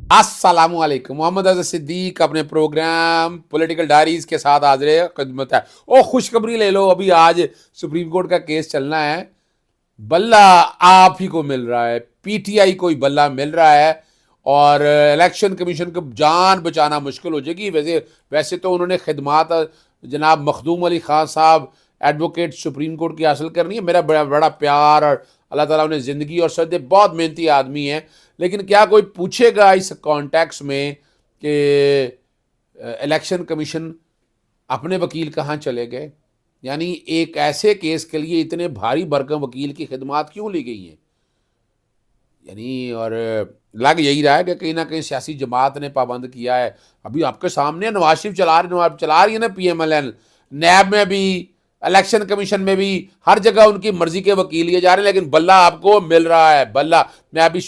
अस्सलामु अलैकुम। मोहम्मद अज़हर सिद्दीक अपने प्रोग्राम पॉलिटिकल डायरीज के साथ हाजिर खिदमत है। ओ खुशखबरी ले लो, अभी आज सुप्रीम कोर्ट का केस चलना है। बल्ला आप ही को मिल रहा है, पीटीआई को ही बल्ला मिल रहा है और इलेक्शन कमीशन को जान बचाना मुश्किल हो जाएगी। वैसे वैसे तो उन्होंने खिदमात जनाब मखदूम अली खान साहब एडवोकेट सुप्रीम कोर्ट की हासिल करनी है। मेरा बड़ा बड़ा प्यार और अल्लाह ताला उन्हें ज़िंदगी और सदे, बहुत मेहनती आदमी है। लेकिन क्या कोई पूछेगा इस कॉन्टेक्स्ट में कि इलेक्शन कमीशन अपने वकील कहाँ चले गए? यानी एक ऐसे केस के लिए इतने भारी भरकम वकील की खिदमात क्यों ली गई हैं? यानी और लग यही रहा है कि कहीं ना कहीं सियासी जमात ने पाबंद किया है। अभी आपके सामने नवाज शरीफ चला रही है ना पीएमएलएन। नैब में भी, इलेक्शन कमीशन में भी, हर जगह उनकी मर्जी के वकील लिए जा रहे हैं, लेकिन बल्ला आपको मिल रहा है। बल्ला मैं अभी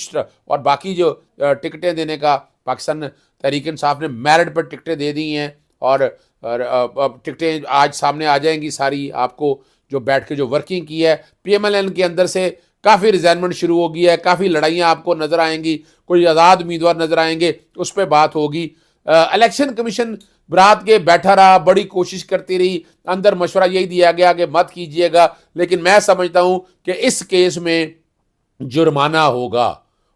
और बाकी जो टिकटें देने का पाकिस्तान तहरीक इंसाफ ने मेरिट पर टिकटें दे दी हैं और अब टिकटें आज सामने आ जाएंगी सारी आपको, जो बैठ के जो वर्किंग की है पीएमएलएन के अंदर से। काफ़ी रिजाइनमेंट शुरू हो गई है, काफ़ी लड़ाइयाँ आपको नजर आएंगी, कोई आज़ाद उम्मीदवार नजर आएंगे, उस पर बात होगी। इलेक्शन कमीशन रात के बैठा रहा, बड़ी कोशिश करती रही, अंदर मशवरा यही दिया गया कि मत कीजिएगा। लेकिन मैं समझता हूं कि इस केस में जुर्माना होगा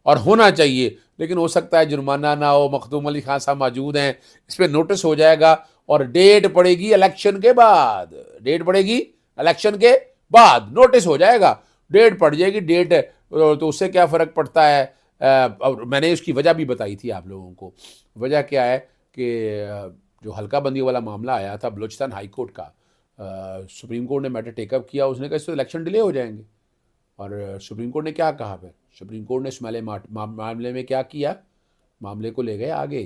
और होना चाहिए, लेकिन हो सकता है जुर्माना ना हो। मखदूम अली खान साहब मौजूद हैं, इस पर नोटिस हो जाएगा और डेट पड़ेगी इलेक्शन के बाद। डेट पड़ेगी इलेक्शन के बाद, नोटिस हो जाएगा, डेट पड़ जाएगी। डेट तो उससे क्या फ़र्क पड़ता है? और मैंने उसकी वजह भी बताई थी आप लोगों को। वजह क्या है कि जो हल्का बंदी वाला मामला आया था बलूचिस्तान हाई कोर्ट का, सुप्रीम कोर्ट ने मैटर टेकअप किया। उसने कहा इससे इलेक्शन डिले हो जाएंगे। और सुप्रीम कोर्ट ने क्या कहा फिर? सुप्रीम कोर्ट ने इस मामले में क्या किया? मामले को ले गए आगे,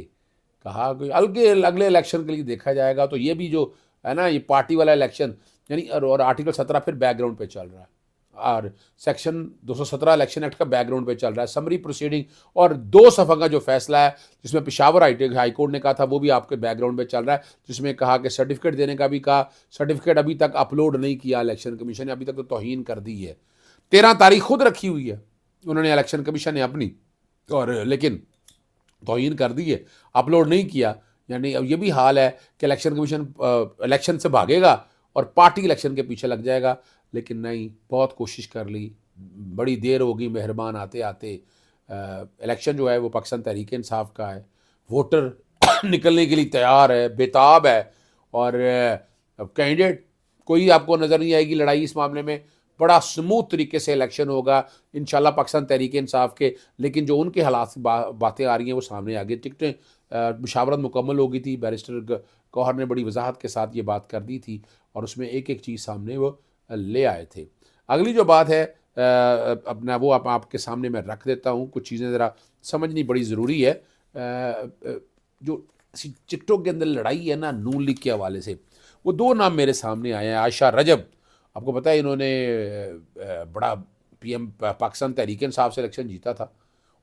कहा कि अगले अगले इलेक्शन के लिए देखा जाएगा। तो ये भी जो है ना, ये पार्टी वाला इलेक्शन, यानी और आर्टिकल 17 फिर बैकग्राउंड पे चल रहा है और सेक्शन 217 इलेक्शन एक्ट का बैकग्राउंड पे चल रहा है, समरी प्रोसीडिंग। और 2 सफ़ा का जो फैसला है जिसमें पेशावर हाई कोर्ट ने कहा था, वो भी आपके बैकग्राउंड पे चल रहा है, जिसमें कहा कि सर्टिफिकेट देने का भी कहा। सर्टिफिकेट अभी तक अपलोड नहीं किया इलेक्शन कमीशन ने, अभी तक तो तौहीन कर दी है। 13 तारीख खुद रखी हुई है उन्होंने, इलेक्शन कमीशन ने अपनी, और लेकिन तौहीन कर दी है, अपलोड नहीं किया। यानी अब ये भी हाल है कि इलेक्शन कमीशन इलेक्शन से भागेगा और पार्टी इलेक्शन के पीछे लग जाएगा। लेकिन नहीं, बहुत कोशिश कर ली, बड़ी देर होगी मेहरबान आते आते। इलेक्शन जो है वो पाकिस्तान तहरीक इंसाफ का है, वोटर निकलने के लिए तैयार है, बेताब है। और अब कैंडिडेट कोई आपको नज़र नहीं आएगी लड़ाई इस मामले में। बड़ा स्मूथ तरीके से इलेक्शन होगा इंशाल्लाह पाकिस्तान तहरीक इंसाफ के। लेकिन जो उनके हालात से बातें आ रही हैं वो सामने आ गई। टिकटें मुशावरत मुकम्मल हो गई थी, बैरिस्टर गौहर ने बड़ी वजाहत के साथ ये बात कर दी थी और उसमें एक एक चीज़ सामने वो ले आए थे। अगली जो बात है अपना, वो आपके सामने मैं रख देता हूँ। कुछ चीज़ें ज़रा समझनी बड़ी ज़रूरी है। जो टिकटॉक के अंदर लड़ाई है ना नून लीग के हवाले से, वो 2 नाम मेरे सामने आए हैं। आयशा रजब, आपको पता है इन्होंने बड़ा पीएम पाकिस्तान तहरीक इंसाफ से इलेक्शन जीता था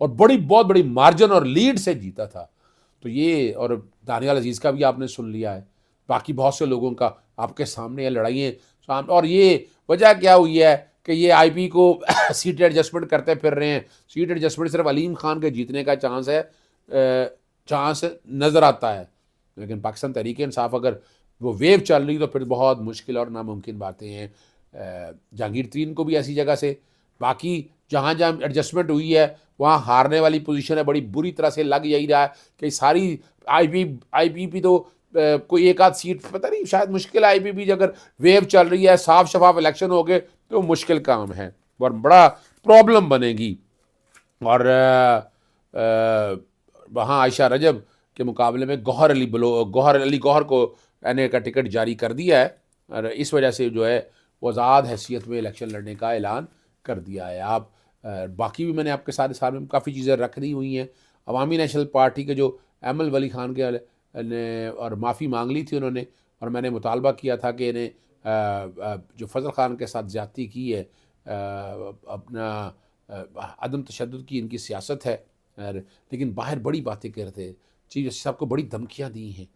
और बहुत बड़ी मार्जिन और लीड से जीता था। तो ये, और दानियाल अजीज़ का भी आपने सुन लिया है, बाकी बहुत से लोगों का आपके सामने है लड़ाइयाँ। और ये वजह क्या हुई है कि ये आईपी को सीट एडजस्टमेंट करते फिर रहे हैं। सीट एडजस्टमेंट सिर्फ अलीम खान के जीतने का चांस है, चांस नज़र आता है। लेकिन पाकिस्तान तहरीक इंसाफ अगर वो वेव चल रही तो फिर बहुत मुश्किल और नामुमकिन बातें हैं। जहांगीर तरीन को भी ऐसी जगह से, बाकी जहाँ जहाँ एडजस्टमेंट हुई है वहाँ हारने वाली पोजीशन है। बड़ी बुरी तरह से लग यही रहा है कि सारी आईपीपी तो कोई एक आध सीट, पता नहीं, शायद मुश्किल है। आईपीपी अगर वेव चल रही है, साफ शफाफ इलेक्शन हो गए तो मुश्किल काम है और बड़ा प्रॉब्लम बनेगी। और वहाँ आयशा रजब के मुकाबले में गौहर को एनए का टिकट जारी कर दिया है और इस वजह से जो है वो आज़ाद हैसियत में इलेक्शन लड़ने का ऐलान कर दिया है। आप बाकी भी मैंने आपके सामने काफ़ी चीज़ें रख दी हुई हैं। अवामी नेशनल पार्टी के जो एमएल वली खान के ने और माफ़ी मांग ली थी उन्होंने, और मैंने मुतालबा किया था कि इन्हें जो फजल खान के साथ ज़्यादती की है, अपना अदम तशद्दुद की इनकी सियासत है। और लेकिन बाहर बड़ी बातें करते हैं, चीफ जस्टिस साहब को बड़ी धमकियाँ दी हैं,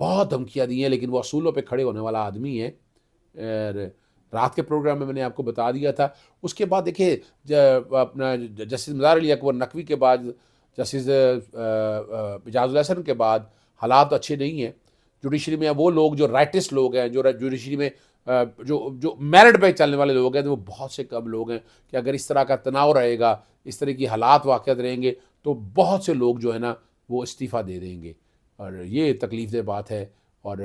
बहुत धमकियाँ दी हैं, लेकिन वो असूलों पे खड़े होने वाला आदमी है। और रात के प्रोग्राम में मैंने आपको बता दिया था। उसके बाद देखिए अपना जस्टिस मज़ार अली अकबर नकवी के बाद जस्टिस इजाजुल हसन के बाद हालात अच्छे नहीं हैं। जुडिशरी में वो लोग जो राइटिस्ट लोग हैं, जो जुडिशरी में जो जो मेरिट पे चलने वाले लोग हैं, तो वो बहुत से कम लोग हैं कि अगर इस तरह का तनाव रहेगा, इस तरह की हालात वाक़ियत रहेंगे, तो बहुत से लोग जो है ना वो इस्तीफ़ा दे देंगे। और ये तकलीफ़ बात है। और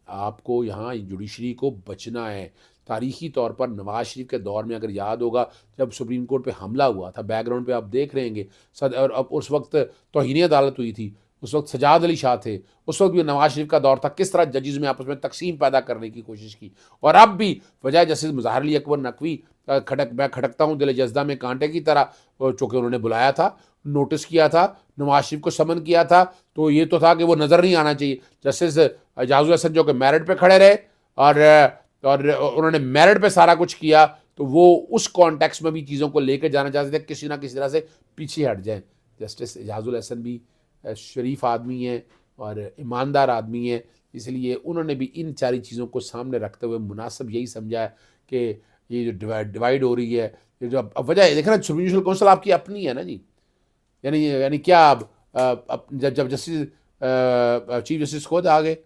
आपको यहाँ जुडिशरी को बचना है। तारीख़ी तौर पर नवाज़ शरीफ के दौर में अगर याद होगा, जब सुप्रीम कोर्ट पे हमला हुआ था, बैकग्राउंड पे आप देख रहे होंगे और अब उस वक्त तौहीन अदालत हुई थी, उस वक्त सजाद अली शाह थे, उस वक्त भी नवाज़ शरीफ का दौर था, किस तरह जजेस में आपस में तकसीम पैदा करने की कोशिश की। और अब भी बजाय जस्टिस मुज़ाहिर अली अकबर नकवी मैं खटकता हूँ दिल जज्दा में कांटे की तरह, चूँकि उन्होंने बुलाया था, नोटिस किया था, नवाज शरीफ को समन किया था, तो ये तो था कि वो नज़र नहीं आना चाहिए। जस्टिस इजाजुल हसन जो कि मेरिट पे खड़े रहे और उन्होंने मेरिट पे सारा कुछ किया, तो वो उस कॉन्टेक्स्ट में भी चीज़ों को लेकर जाना चाहते थे, किसी ना किसी तरह से पीछे हट जाए। जस्टिस इजाजुल हसन भी शरीफ आदमी हैं और ईमानदार आदमी हैं, इसलिए उन्होंने भी इन सारी चीज़ों को सामने रखते हुए मुनासिब यही समझा है कि ये जो डिवाइड हो रही है, ये जो अब वजह है, देखना सुप्रीम जुडिशल काउंसिल आपकी अपनी है ना जी। यानी क्या अब जब जस्टिस चीफ जस्टिस खुद आ गए,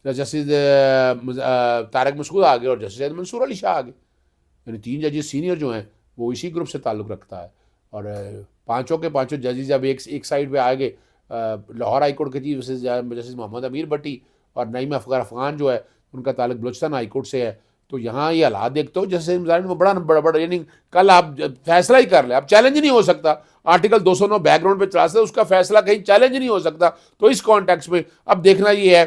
जस्टिस तारक मसूद आ गए और जस्टिस मंसूर अली शाह आ गए, यानी 3 जजेस सीनियर जो हैं वो इसी ग्रुप से ताल्लुक़ रखता है। और पाँचों के पाँचों जजेस जब एक साइड पे आ गए, लाहौर हाई कोर्ट के चीफ जस्टिस मोहम्मद अमीर भट्टी और नईम अफ़गान जो है उनका ताल्लुक बलूचिस्तान हाई कोर्ट से है, तो यहाँ ये हालात देखते हो जैसे में बड़ा यानी कल आप फैसला ही कर ले, अब चैलेंज नहीं हो सकता। आर्टिकल 209 बैकग्राउंड पे चला सकते, उसका फैसला कहीं चैलेंज नहीं हो सकता। तो इस कॉन्टेक्स्ट में अब देखना ये है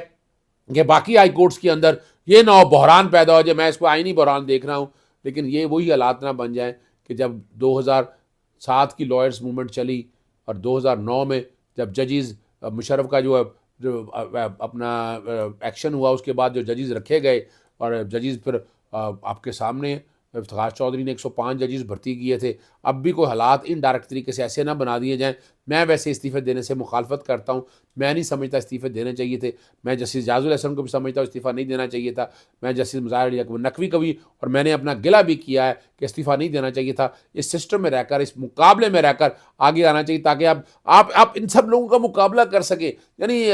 कि बाकी हाई कोर्ट्स के अंदर ये ना हो बहरान पैदा हो जाए। मैं इसको आईनी बहरान देख रहा हूँ, लेकिन ये वही हालात ना बन जाए कि जब 2007 की लॉयर्स मूवमेंट चली और 2009 में जब जजेस मुशर्रफ का जो अपना एक्शन हुआ, उसके बाद जो जजेस रखे गए और जजेस फिर आपके सामने इफ्तिखार चौधरी ने 105 जजेस भर्ती किए थे। अब भी कोई हालात इनडायरेक्ट तरीके से ऐसे ना बना दिए जाएँ। मैं वैसे इस्तीफ़े देने से मुखालफत करता हूँ। मैं नहीं समझता इस्तीफ़े देने चाहिए थे। मैं जस्टिस इजाजुल हसन को भी समझता हूँ इस्तीफ़ा नहीं देना चाहिए था। मैं जस्टिस मुज़ाहिर अली अकबर नकवी को भी, और मैंने अपना गिला भी किया है कि इस्तीफ़ा नहीं देना चाहिए था। इस सिस्टम में रहकर, इस मुकाबले में रहकर आगे आना चाहिए, ताकि आप इन सब लोगों का मुकाबला कर सकें। यानी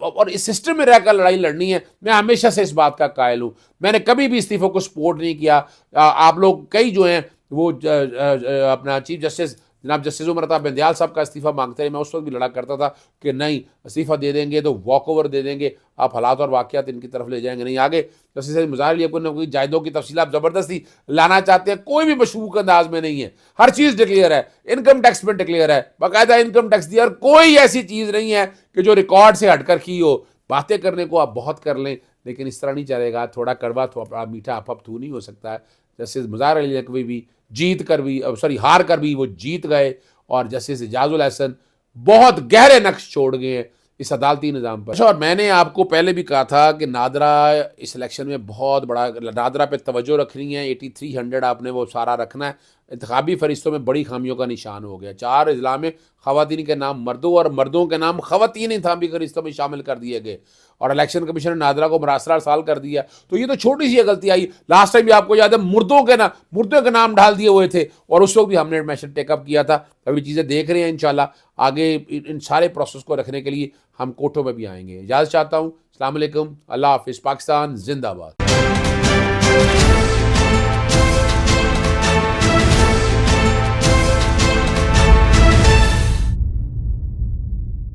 और इस सिस्टम में रहकर लड़ाई लड़नी है। मैं हमेशा से इस बात का कायल हूँ। मैंने कभी भी इस्तीफ़ों को सपोर्ट नहीं किया। आप लोग कई जो हैं वो अपना चीफ जस्टिस जनाब जस्टिस उमर अता बंदयाल साहब का इस्तीफ़ा मांगते रहे। मैं उस वक्त भी लड़ा करता था कि नहीं, इस्तीफ़ा दे देंगे तो वॉक ओवर दे देंगे, आप हालात और वाक़यात इनकी तरफ ले जाएंगे नहीं आगे। जस्टिस मुज़ाहिर अली अकबर ने जायदों की तफसील आप ज़बरदस्ती लाना चाहते हैं, कोई भी मशकूक अंदाज में नहीं है। हर चीज़ डिक्लेयर है, इनकम टैक्स में डिक्लेयर है, बाकायदा इनकम टैक्स दिया, और कोई ऐसी चीज़ नहीं है कि जो रिकॉर्ड से हटकर की हो। बातें करने को आप बहुत कर लें, लेकिन इस तरह नहीं चलेगा। थोड़ा कड़वा थोड़ा मीठा आप थू नहीं हो सकता है। जस्टिस मुज़ाहिर अली नकवी भी हार कर भी वो जीत गए, और जस्टिस इजाजुल हसन बहुत गहरे नक्श छोड़ गए हैं इस अदालती निज़ाम पर। और मैंने आपको पहले भी कहा था कि नादरा इस इलेक्शन में बहुत बड़ा, नादरा पे तवज्जो रखनी है। 8300 आपने वो सारा रखना है। इंतखाबी फरिश्तों में बड़ी खामियों का निशान हो गया। 4 अजला में ख़वातीन के नाम मर्दों और मर्दों के नाम ख़वातीन इंतखाबी फरिश्तों में शामिल कर दिए गए, और इलेक्शन कमीशन ने नादरा को मरासरा साल कर दिया। तो ये तो छोटी सी गलती आई। लास्ट टाइम भी आपको याद है मुर्दों के नाम डाल दिए हुए थे, और उस वक्त भी हमने मैसेज टेकअप किया था। अभी चीज़ें देख रहे हैं, इंशाल्लाह आगे इन सारे प्रोसेस को रखने के लिए हम कोर्टों में भी आएंगे। इजाज़त चाहता हूँ। अस्सलाम वालेकुम, अल्लाह हाफ़िज़, पाकिस्तान जिंदाबाद।